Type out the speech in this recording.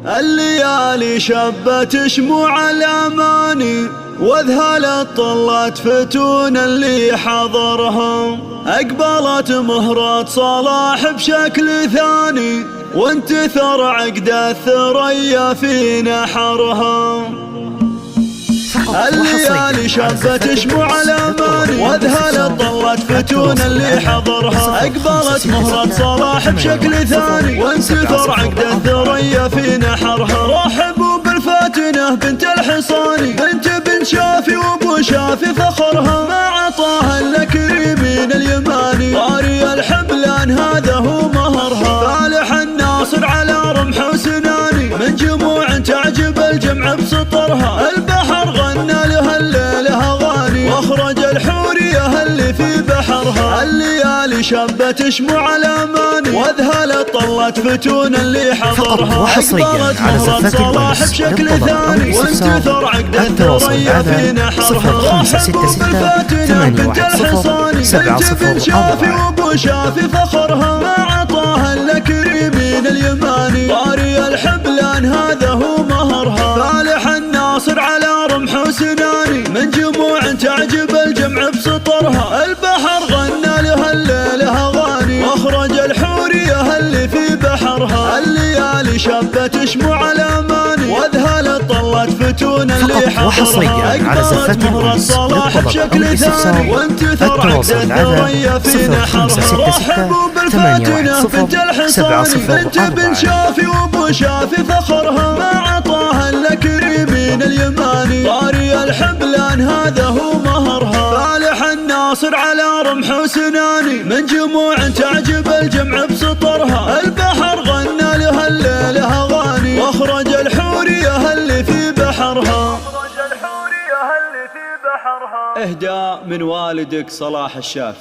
الليالي شبت شموع الأماني واذهلت طلت فتون اللي حضرهم. أقبلت مهرة صلاح بشكل ثاني وانتثر عقد الثريا في نحرهم. الليالي شبت شموع الأماني واذهلت طلت فتون اللي حضرها. أقبلت مهرة صلاح بشكل ثاني وانتثر عقد الثريا في نحرها. رحبوا بالفاتنة بنت الحصاني بنت بن شافي وابو شافي فخرها. ما عطاها الا كريمين اليماني طاري الحبلان هذا هو مهرها. فالح الناصر على رمح وسناني من جموع تعجب الجمع بسطرها. البحر غنى لها الليلة أغاني واخرج الحورية اللي في بحرها. الليالي شبت شموع الأماني واذهلت طلت فتون اللي حضرها. أقبلت مهرة صلاح بشكل ثاني وانتثر عقد الثريا في نحرها. رحبوا بالفاتنة بنت الحصاني بنت بن شافي وابو شافي فخرها. ما عطاها الا كريمين اليماني طاري الحبلان هذا هو مهرها. فالح الناصر على رمح وسناني من جموع تعجب الجمع بسطرها. البحر غنى لها الليلة أغاني واخرج الحورية اللي في بحرها. الليالي شبت شموع الأماني واذهلت طلت فتون اللي حضرها. أقبلت مهرة صلاح بشكل ثاني وانتثر عقد الثريا في نحرها. رحبوا بالفاتنة بنت الحصاني بنت بن شافي وابو شافي فخرها. ما عطاها الا كريمين اليماني طاري الحبلان هذا هو مهرها. فالح الناصر على رمح وسناني من جموع تعجب الجمع بسطرها. البحر غنى لها الليلة أغاني واخرج الحورية اللي في بحرها. اهداء من والدك صلاح الشافي.